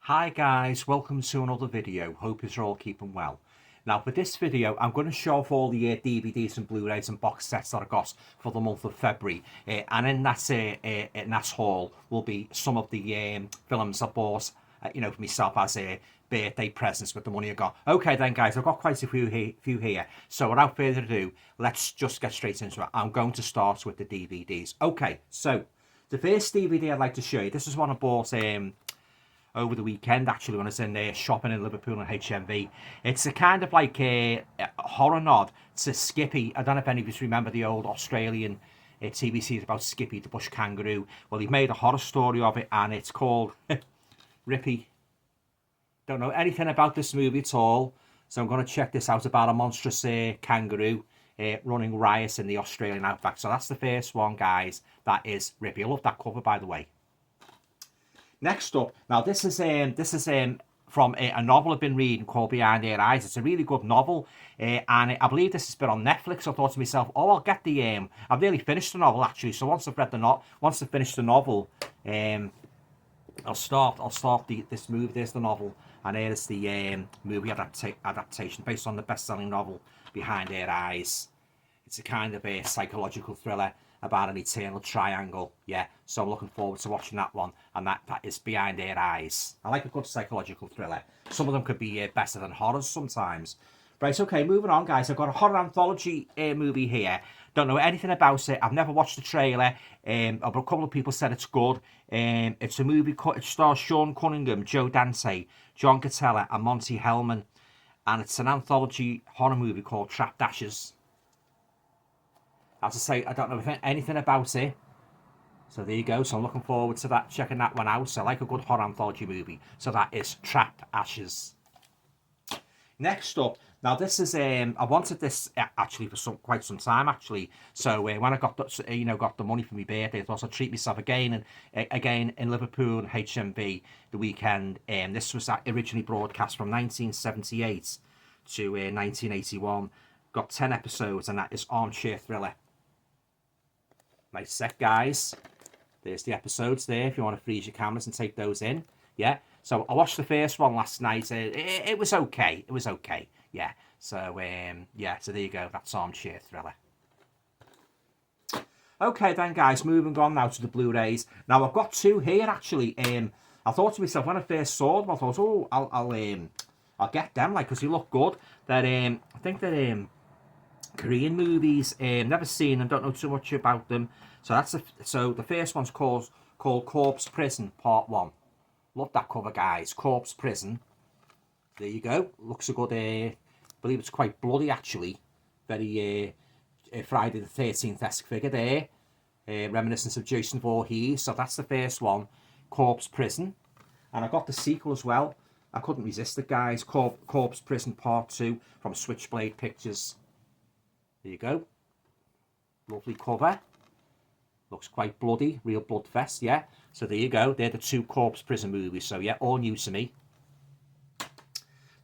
Hi guys, welcome to another video. Hope you're all keeping well. Now for this video I'm going to show off all the DVDs and Blu-rays and box sets that I got for the month of February, and in that haul will be some of the films I bought for myself as birthday presents with the money I got. Okay then guys, I've got quite a few here, so without further ado let's just get straight into it. I'm going to start with the DVDs. Okay, so the first DVD I'd like to show you, this is one I bought over the weekend, actually, when I was in there shopping in Liverpool and HMV. It's a kind of like a horror nod to Skippy. I don't know if any of you remember the old Australian TV series about Skippy the bush kangaroo. Well, he made a horror story of it, and it's called Rippy. Don't know anything about this movie at all, so I'm going to check this out about a monstrous kangaroo running riot in the Australian outback. So that's the first one, guys. That is Rippy. I love that cover, by the way. Next up, now this is from a novel I've been reading called Behind Their Eyes. It's a really good novel, and I believe this has been on Netflix. I thought to myself, oh, I'll get the I've nearly finished the novel actually. So once I've finished the novel, I'll start this movie. There's the novel, and here's the movie adaptation based on the best-selling novel Behind Their Eyes. It's a kind of a psychological thriller about an eternal triangle, yeah. So I'm looking forward to watching that one, and that is Behind Their Eyes. I like a good psychological thriller. Some of them could be better than horrors sometimes. Right, okay, moving on, guys. I've got a horror anthology movie here. Don't know anything about it. I've never watched the trailer, but a couple of people said it's good. It's a movie. It stars Sean Cunningham, Joe Dante, John Catella, and Monty Hellman, and it's an anthology horror movie called Trapped Ashes. As I say, I don't know anything about it. So there you go. So I'm looking forward to that, checking that one out. So I like a good horror anthology movie. So that is Trapped Ashes. Next up, now this is I wanted this actually for quite some time actually. So when I got the money for my birthday, I thought I'd treat myself again in Liverpool and HMV the weekend. This was originally broadcast from 1978 to 1981. Got 10 episodes, and that is Armchair Thriller. Nice set, guys. There's the episodes there if you want to freeze your cameras and take those in. Yeah. So I watched the first one last night. It was okay. It was okay. Yeah. So yeah. So there you go. That's Armchair Thriller. Okay then, guys. Moving on now to the Blu-rays. Now I've got two here actually. I thought to myself when I first saw them, I thought, oh, I'll get them, like, because they look good. That I think that Korean movies. Never seen them. Don't know too much about them. So the first one's called Corpse Prison Part 1. Love that cover, guys. Corpse Prison. There you go. Looks a good. I believe it's quite bloody actually. Very Friday the 13th-esque figure there. Reminiscence of Jason Voorhees. So that's the first one, Corpse Prison. And I got the sequel as well. I couldn't resist it, guys. Corpse Prison Part 2 from Switchblade Pictures. There you go. Lovely cover. Looks quite bloody. Real blood fest, yeah. So there you go. They're the two Corpse Prison movies. So yeah, all new to me.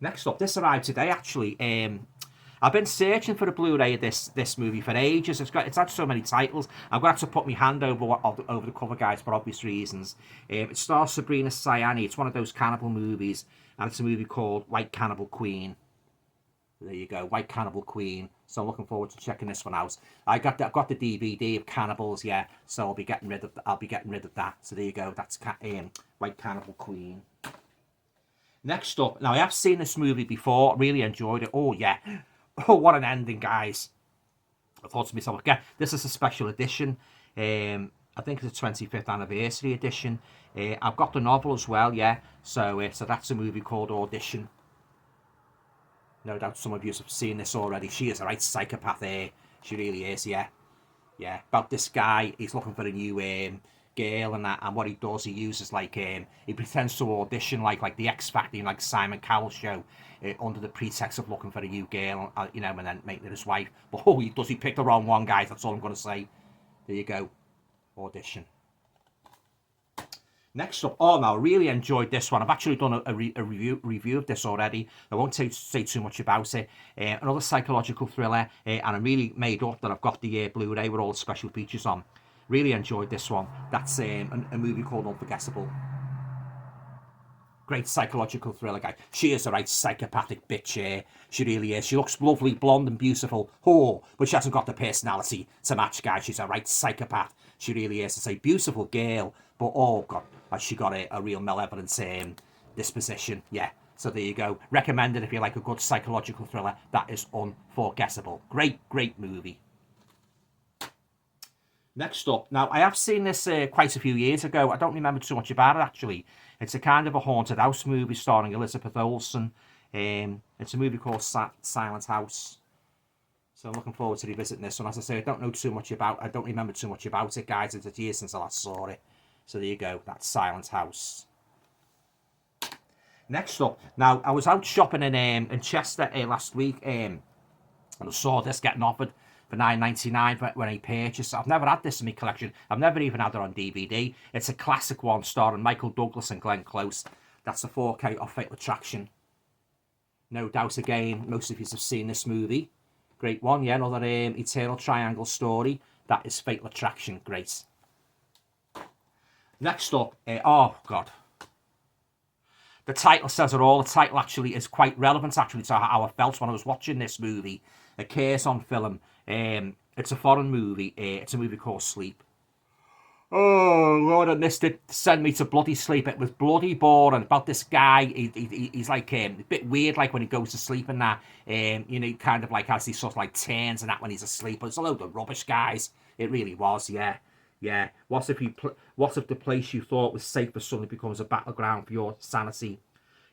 Next up, this arrived today actually. I've been searching for a Blu-ray of this movie for ages. It's had so many titles. I'm going to have to put my hand over the cover, guys, for obvious reasons. It stars Sabrina Sayani. It's one of those cannibal movies, and it's a movie called White Cannibal Queen. There you go, White Cannibal Queen. So I'm looking forward to checking this one out. I've got the DVD of cannibals, yeah. So I'll be getting rid of that. So there you go. That's White Cannibal Queen. Next up, now I have seen this movie before. Really enjoyed it. Oh yeah. Oh, what an ending, guys. I thought to myself, okay, this is a special edition. I think it's a 25th anniversary edition. I've got the novel as well, yeah. So that's a movie called Audition. No doubt some of you have seen this already. She is a right psychopath there. She really is, yeah. Yeah, about this guy, he's looking for a new girl and that, and what he does, he uses like, he pretends to audition like the X Factor, like Simon Cowell show, under the pretext of looking for a new girl, and then making it his wife. But oh, he picked the wrong one, guys, that's all I'm going to say. There you go. Audition. Next up, oh no, I really enjoyed this one. I've actually done a review of this already. I won't say too much about it. Another psychological thriller, and I'm really made up that I've got the Blu-ray with all the special features on. Really enjoyed this one. That's a movie called Unforgettable. Great psychological thriller, guy. She is a right psychopathic bitch here. She really is. She looks lovely, blonde and beautiful. Oh, but she hasn't got the personality to match, guys. She's a right psychopath. She really is. It's a beautiful girl, but oh, God, has she got a real malevolent disposition. Yeah, so there you go. Recommended if you like a good psychological thriller. That is unforgettable. Great, great movie. Next up, now I have seen this quite a few years ago. I don't remember too much about it actually. It's a kind of a haunted house movie starring Elizabeth Olsen. It's a movie called Silent House. So I'm looking forward to revisiting this one. As I say, I don't remember too much about it, guys. It's a year since I last saw it. So there you go. That's Silent House. Next up, now I was out shopping in Chester last week, and I saw this getting offered for $9.99 when I purchased. I've never had this in my collection. I've never even had it on DVD. It's a classic one starring Michael Douglas and Glenn Close. That's the 4K of Fatal Attraction. No doubt again, most of you have seen this movie. Great one, yeah, another Eternal Triangle story. That is Fatal Attraction, great. Next up, oh God. The title says it all. The title actually is quite relevant actually to how I felt when I was watching this movie. A Curse on Film. It's a foreign movie. It's a movie called Sleep. Oh, Lord, and this did send me to bloody sleep. It was bloody boring about this guy. He's like a bit weird, like when he goes to sleep and that. You know, kind of like has these sort of like turns and that when he's asleep. But it's a load of rubbish, guys. It really was, yeah. Yeah. What if the place you thought was safe suddenly becomes a battleground for your sanity?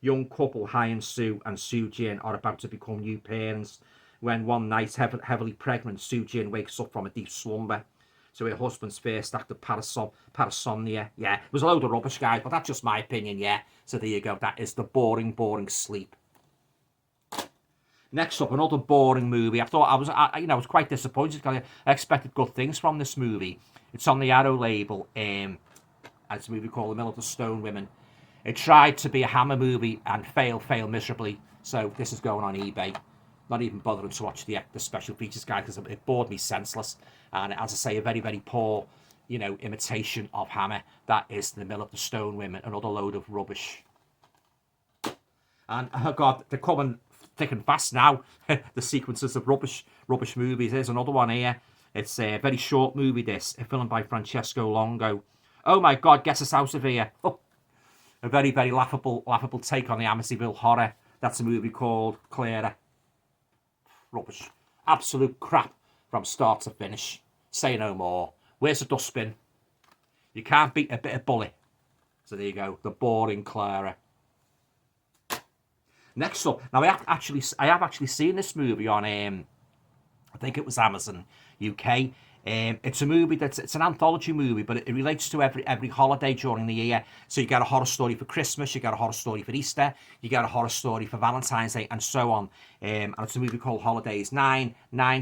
Young couple Hai and Sue Jin are about to become new parents when one night, heavily pregnant, Sue Jin wakes up from a deep slumber. So her husband's first act of parasomnia. Yeah, it was a load of rubbish, guys, but that's just my opinion, yeah. So there you go. That is the boring Sleep. Next up, another boring movie. I was quite disappointed because I expected good things from this movie. It's on the Arrow label. It's a movie called The Mill of the Stone Women. It tried to be a Hammer movie and failed miserably. So this is going on eBay. Not even bothering to watch the special features guide because it bored me senseless. And as I say, a very, very poor, imitation of Hammer. That is The Mill of the Stone Women, another load of rubbish. And oh God, they're coming thick and fast now. The sequences of rubbish movies. There's another one here. It's a very short movie. This a film by Francesco Longo. Oh my God, get us out of here! Oh, a very, very laughable take on the Amityville horror. That's a movie called Clara. Rubbish. Absolute crap from start to finish. Say no more. Where's the dustbin? You can't beat a bit of bully. So there you go. The boring Clara. Next up. Now I have actually seen this movie on I think it was Amazon UK. It's a movie it's an anthology movie, but it relates to every holiday during the year. So you get a horror story for Christmas, you get a horror story for Easter, you get a horror story for Valentine's Day, and so on. And it's a movie called Holidays. Nine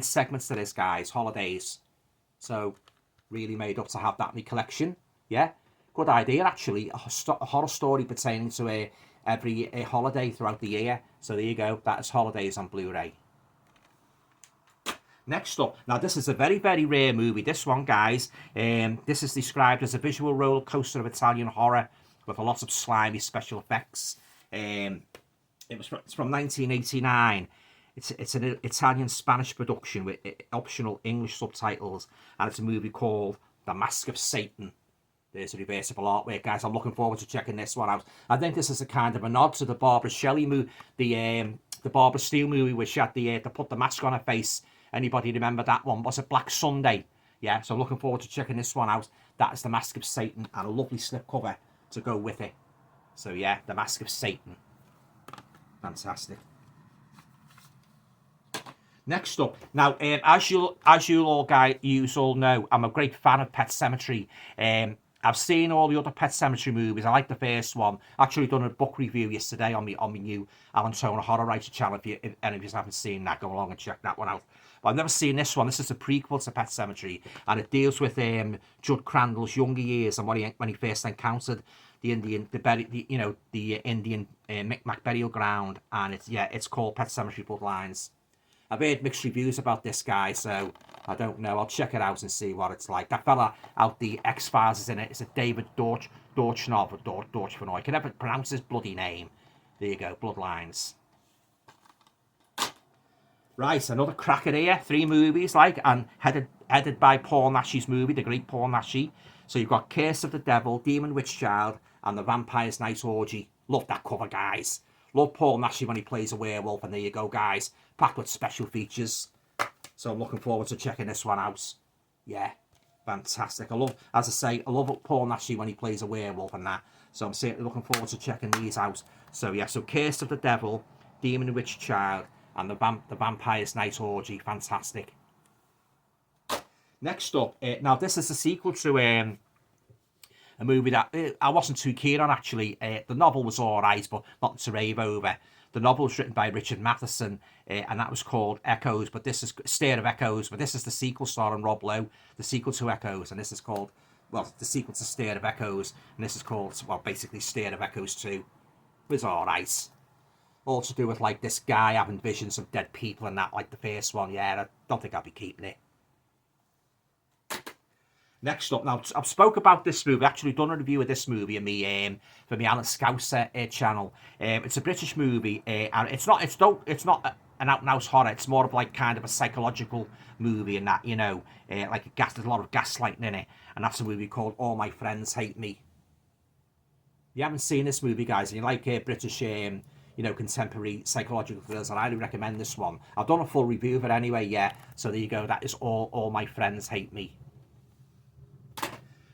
segments to this, guys. Holidays. So really made up to have that in my collection. Yeah, good idea actually. A horror story pertaining to every holiday throughout the year. So there you go. That is Holidays on Blu-ray. Next up, now this is a very, very rare movie. This one, guys, this is described as a visual roller coaster of Italian horror with a lot of slimy special effects. It's from 1989. It's an Italian-Spanish production with optional English subtitles, and it's a movie called The Mask of Satan. There's a reversible artwork, guys. I'm looking forward to checking this one out. I think this is a kind of a nod to the Barbara Shelley movie, the Barbara Steele movie where she had to put the mask on her face. Anybody remember that one? Was it Black Sunday? Yeah, so I'm looking forward to checking this one out. That is The Mask of Satan and a lovely slipcover to go with it. So yeah, The Mask of Satan. Fantastic. Next up, now as you all know, I'm a great fan of Pet Sematary. I've seen all the other Pet Sematary movies. I like the first one. Actually done a book review yesterday on my new Alan Toner Horror Writer channel. If any of you haven't seen that, go along and check that one out. But I've never seen this one. This is a prequel to Pet Sematary, and it deals with Judd Crandall's younger years and when he first encountered the Indian Micmac burial ground. And it's called Pet Sematary Bloodlines. I've heard mixed reviews about this guy, so I don't know. I'll check it out and see what it's like. That fella out the X-Files is in it. It's a David Dorchnov or Dorchvanoy. I can never pronounce his bloody name. There you go, Bloodlines. Right, another cracker here. 3 movies, like, and headed by Paul Nash's movie, the great Paul Nashi. So you've got Curse of the Devil, Demon Witch Child, and The Vampire's Night Orgy. Love that cover, guys. Love Paul Nashi when he plays a werewolf, and there you go, guys. Packed with special features. So I'm looking forward to checking this one out. Yeah, fantastic. I love, as I say, I love Paul Nashi when he plays a werewolf and that. So I'm certainly looking forward to checking these out. So yeah, so Curse of the Devil, Demon Witch Child, and the Vampire's Night Orgy. Fantastic. Next up, now this is a sequel to a movie that I wasn't too keen on, actually. The novel was alright, but not to rave over. The novel was written by Richard Matheson, and that was called Echoes, but this is Stare of Echoes, but this is the sequel starring Rob Lowe, the sequel to Echoes, and this is called, well, the sequel to Stare of Echoes, and this is called, well, basically Stare of Echoes 2. It was alright. All to do with, like, this guy having visions of dead people and that, like the first one. Yeah, I don't think I'll be keeping it. Next up, now I've spoke about this movie, actually done a review of this movie in me for my Alan Scouser channel. It's a British movie, and it's not an out-and-out horror. It's more of like kind of a psychological movie and that, you know, like there's a lot of gaslighting in it, and that's a movie called All My Friends Hate Me. If you haven't seen this movie, guys, and you like British, you know, contemporary psychological thrillers, I highly recommend this one. I've done a full review of it anyway, yeah. So there you go. That is All My Friends Hate Me.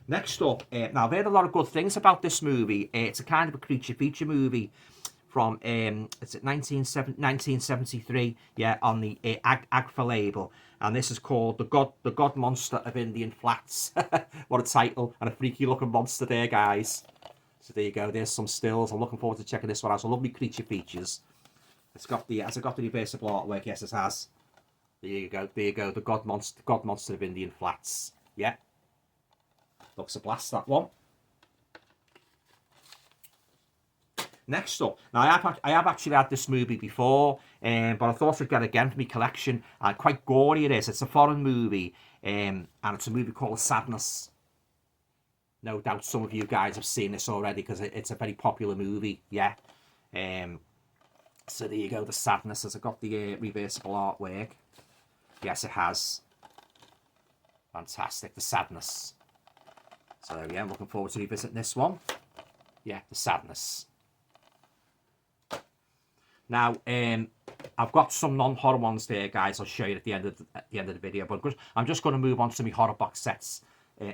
Next up, now I've heard a lot of good things about this movie. It's a kind of a creature feature movie from, it's 1973, yeah, on the AGFA label. And this is called The God Monster of Indian Flats. What a title, and a freaky looking monster there, guys. So there you go, there's some stills. I'm looking forward to checking this one out. Some lovely creature features. It's got the, has it got the reversible artwork? Yes, it has. There you go, the God Monster of Indian Flats. Yeah. Looks a blast, that one. Next up, now I have actually had this movie before, but I thought I'd get it again for my collection. Quite gory it is. It's a foreign movie, and it's a movie called Sadness. No doubt some of you guys have seen this already because it's a very popular movie, yeah. So there you go, The Sadness. Has it got the reversible artwork? Yes, it has. Fantastic, The Sadness. So yeah, I'm looking forward to revisiting this one. Yeah, The Sadness. Now, I've got some non-horror ones there, guys. I'll show you at the end of the video. But I'm just going to move on to my horror box sets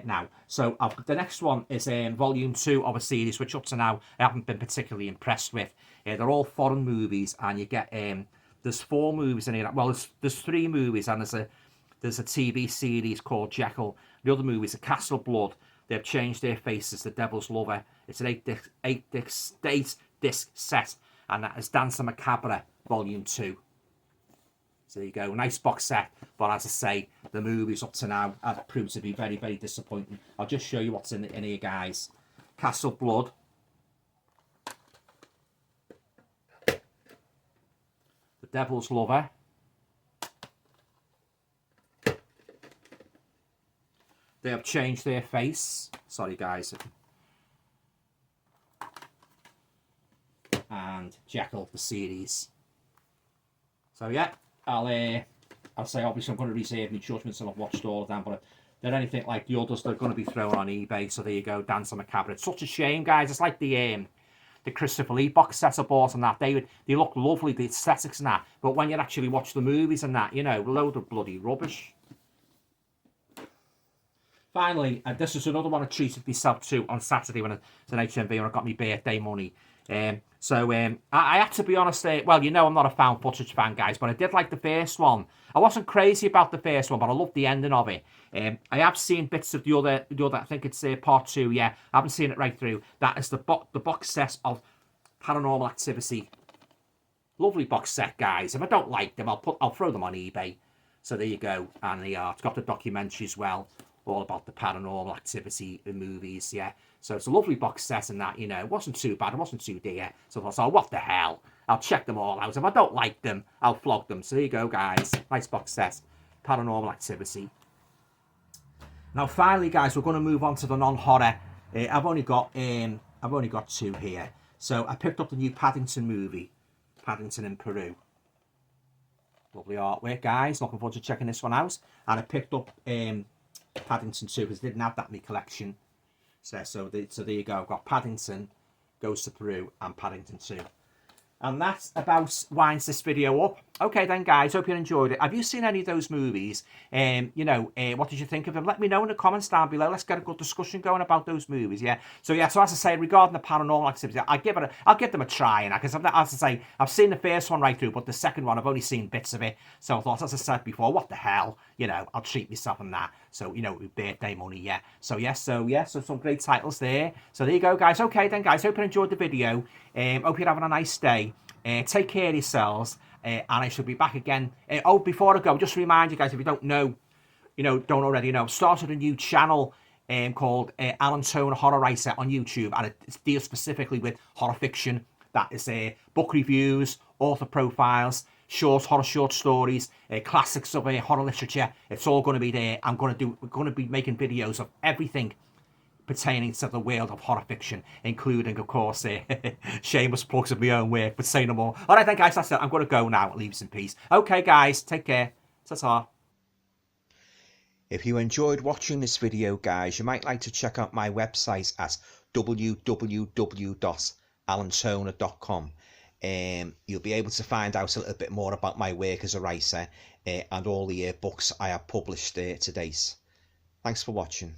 now. So the next one is volume 2 of a series, which up to now I haven't been particularly impressed with. They're all foreign movies, and you get there's 4 movies in here. Well, there's 3 movies, and there's a TV series called Jekyll. The other movie is A Castle Blood. They've changed their faces. The Devil's Lover. It's an 8-disc set. And that is Dancer Macabre, Volume 2. So there you go. Nice box set. But as I say, the movies up to now have proved to be very, very disappointing. I'll just show you what's in here, guys. Castle Blood. The Devil's Lover. They have changed their face. Sorry, guys. And Jekyll, the series. So yeah, I'll say obviously I'm going to reserve my judgments and I've watched all of them, but if they're anything like the others, they're going to be thrown on eBay. So there you go, Dancer Macabre. It's such a shame, guys. It's like the Christopher Lee box set I bought and that. They look lovely, the aesthetics and that, but when you actually watch the movies and that, you know, load of bloody rubbish. Finally, this is another one I treated myself to on Saturday when it's an HMV when I got my birthday money. I have to be honest, well, you know I'm not a found footage fan, guys, but I did like the first one. I wasn't crazy about the first one, but I loved the ending of it. I have seen bits of the other, I think it's part 2, yeah. I haven't seen it right through. That is the box set of Paranormal Activity. Lovely box set, guys. If I don't like them, I'll throw them on eBay. So there you go. And it's got the documentary as well, all about the Paranormal Activity movies, yeah. So it's a lovely box set and that, you know, it wasn't too bad, it wasn't too dear. So I thought, oh, what the hell? I'll check them all out. If I don't like them, I'll flog them. So there you go, guys. Nice box set. Paranormal Activity. Now, finally, guys, we're going to move on to the non-horror. I've only got 2 here. So I picked up the new Paddington movie, Paddington in Peru. Lovely artwork, guys. Looking forward to checking this one out. And I picked up Paddington 2 because I didn't have that in my collection. So there you go. I've got Paddington Goes to Peru and Paddington 2. And that about winds this video up. Okay then, guys, hope you enjoyed it. Have you seen any of those movies? What did you think of them? Let me know in the comments down below. Let's get a good discussion going about those movies, yeah? So as I say, regarding the Paranormal Activity, I'll give them a try, because as I say, I've seen the first one right through, but the second one, I've only seen bits of it. So I thought, as I said before, what the hell? I'll treat myself on that. So, with birthday money, yeah. So some great titles there. So there you go, guys. Okay then, guys, hope you enjoyed the video. Hope you're having a nice day. Take care of yourselves, and I shall be back again. Before I go, just to remind you guys, if you don't already know, I've started a new channel called Alan Tone Horror Writer on YouTube, and it deals specifically with horror fiction. That is book reviews, author profiles, horror short stories, classics of horror literature. It's all going to be there. We're going to be making videos of everything pertaining to the world of horror fiction, including, of course, shameless plugs of my own work, but say no more. All right then, guys, that's it. I'm going to go now. Leave us in peace. Okay, guys, take care. Ta-ta. If you enjoyed watching this video, guys, you might like to check out my website at www.alantoner.com. You'll be able to find out a little bit more about my work as a writer and all the books I have published to date. Thanks for watching.